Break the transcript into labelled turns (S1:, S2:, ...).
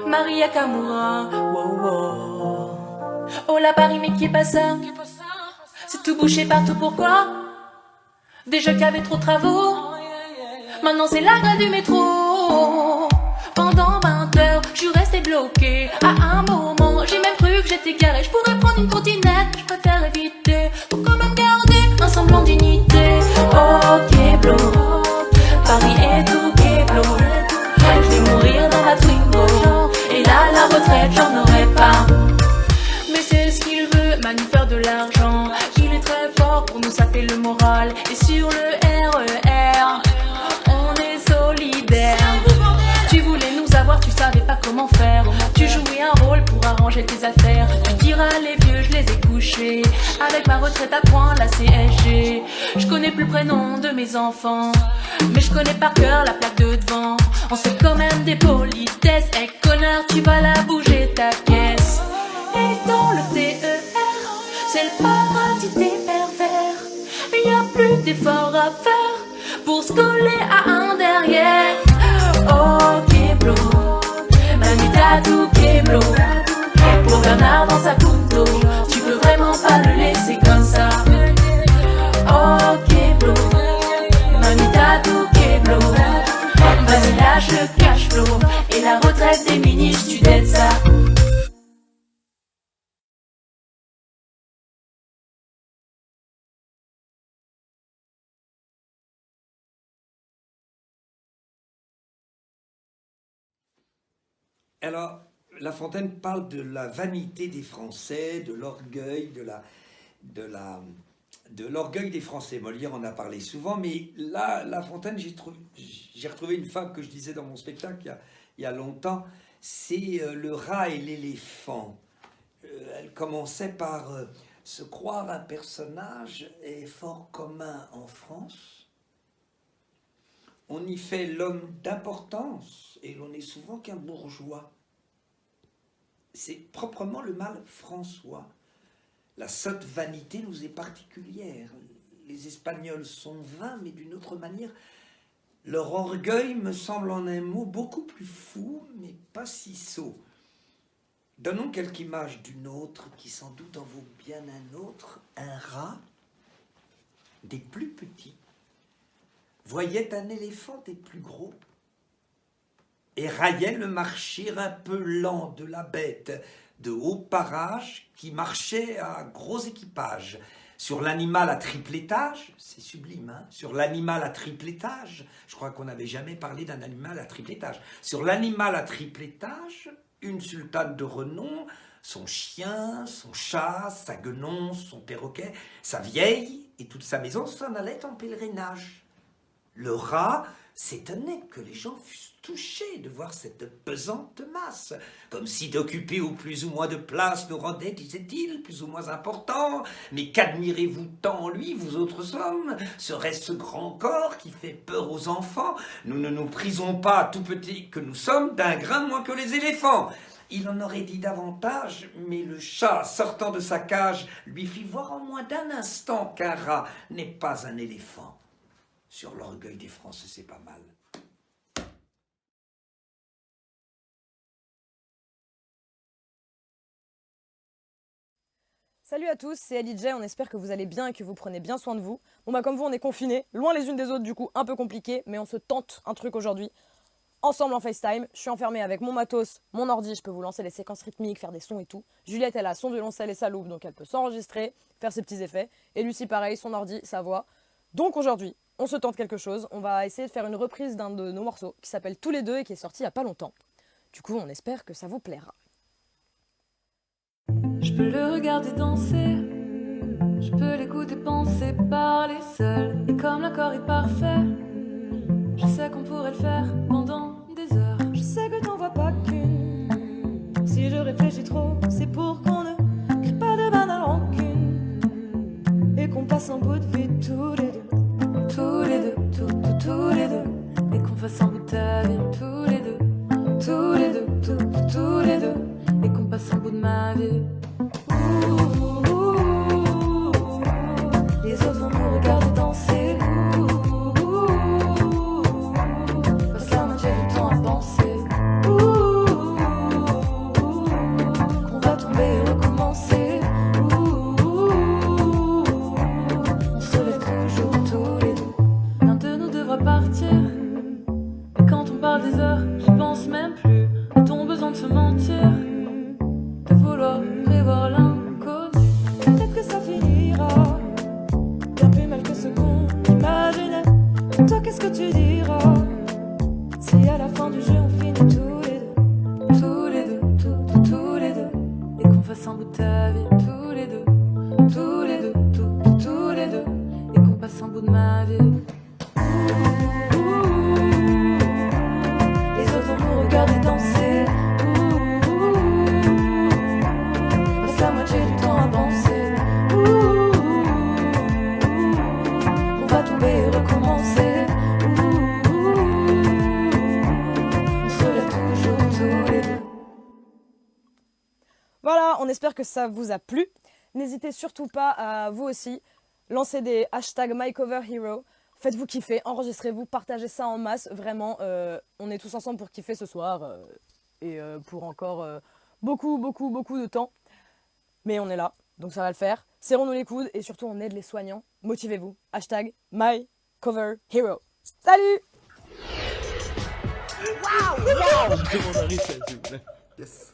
S1: Maria Kamura, wow, wow. Oh la Paris, mais qui est pas ça? C'est tout bouché partout, pourquoi? Déjà qu'il y avait trop de travaux. Maintenant c'est la grève du métro. Pendant 20 heures, je suis restée bloquée. À un moment, j'ai même cru que j'étais garée. Je pourrais prendre une trottinette, je préfère éviter. Pour quand même garder un semblant de dignité. Oh, Keblo, Paris est tout Keblo. Je vais mourir dans ma Twingo. Et là, la retraite, j'en aurai pas. Mais c'est ce qu'il veut, Manu faire de l'argent. Il est très fort pour nous saper le moral. Et sur le RER, on est solidaire. Tu voulais nous avoir, tu savais pas comment faire. Tu jouais un rôle pour arranger tes affaires. Tu diras les vieux, je les ai couchés. Avec ma retraite à point, la CSG. Je connais plus le prénom de mes enfants, mais je connais par cœur la plaque de devant. On sait quand même des politesses. Eh connard, tu vas la bouger ta caisse. Et dans le TER, c'est le paradis des pervers. Y a plus d'efforts à faire pour se coller à un derrière. Oh Keblo, Manu Tatou Keblo. Pour Bernard dans sa Punto, tu peux vraiment pas le laisser comme ça. Oh Keblo, Manu Tatou Keblo. Vas-y lâche le cash flow. Et la retraite des ministres, tu dettes ça.
S2: Alors, La Fontaine parle de la vanité des Français, de l'orgueil, de l'orgueil des Français. Molière en a parlé souvent, mais là, La Fontaine, j'ai retrouvé une fable que je disais dans mon spectacle il y a longtemps. C'est le rat et l'éléphant. Elle commençait par se croire un personnage est fort commun en France. On y fait l'homme d'importance et l'on n'est souvent qu'un bourgeois. C'est proprement le mal François. La sotte vanité nous est particulière. Les Espagnols sont vains, mais d'une autre manière. Leur orgueil me semble en un mot beaucoup plus fou, mais pas si sot. Donnons quelque image d'une autre qui sans doute en vaut bien un autre. Un rat, des plus petits, voyait un éléphant des plus gros et raillait le marcher un peu lent de la bête de haut parage qui marchait à gros équipage. Sur l'animal à triple étage, c'est sublime, hein, sur l'animal à triple étage, je crois qu'on n'avait jamais parlé d'un animal à triple étage. Sur l'animal à triple étage, une sultane de renom, son chien, son chat, sa guenon, son perroquet, sa vieille et toute sa maison s'en allaient en pèlerinage. Le rat s'étonnait que les gens fussent touchés de voir cette pesante masse, comme si d'occuper au plus ou moins de place nous rendait, disait-il, plus ou moins important. Mais qu'admirez-vous tant en lui, vous autres hommes? Serait-ce ce grand corps qui fait peur aux enfants? Nous ne nous prisons pas, tout petits que nous sommes, d'un grain moins que les éléphants. Il en aurait dit davantage, mais le chat, sortant de sa cage, lui fit voir en moins d'un instant qu'un rat n'est pas un éléphant. Sur l'orgueil des Français, c'est pas mal.
S3: Salut à tous, c'est Ellie J, on espère que vous allez bien et que vous prenez bien soin de vous. Bon bah comme vous on est confinés, loin les unes des autres du coup, un peu compliqué, mais on se tente un truc aujourd'hui, ensemble en FaceTime. Je suis enfermée avec mon matos, mon ordi, je peux vous lancer les séquences rythmiques, faire des sons et tout. Juliette elle a son violoncelle et sa loupe, donc elle peut s'enregistrer, faire ses petits effets. Et Lucie pareil, son ordi, sa voix. Donc aujourd'hui, on se tente quelque chose, on va essayer de faire une reprise d'un de nos morceaux qui s'appelle Tous les deux et qui est sorti il n'y a pas longtemps. Du coup on espère que ça vous plaira.
S4: Je peux le regarder danser, je peux l'écouter penser, parler seul. Et comme l'accord est parfait, je sais qu'on pourrait le faire pendant des heures.
S5: Je sais que t'en vois pas qu'une. Si je réfléchis trop, c'est pour qu'on ne crée pas de banale rancune. Et qu'on passe un bout de vie tous les deux.
S4: Tous les deux, tous les deux. Et qu'on fasse un bout de ta vie tous les deux. Tous les deux, tous les deux. Et qu'on passe un bout de ma vie.
S5: Les autres vont nous regarder danser.
S4: Passe la moitié du temps à penser.
S3: On espère que ça vous a plu. N'hésitez surtout pas à vous aussi lancer des hashtags MyCoverHero. Faites-vous kiffer, enregistrez-vous, partagez ça en masse. Vraiment, on est tous ensemble pour kiffer ce soir et pour encore beaucoup de temps. Mais on est là, donc ça va le faire. Serrons-nous les coudes et surtout on aide les soignants. Motivez-vous. Hashtag MyCoverHero. Salut!
S6: Wow! Wow! Yes.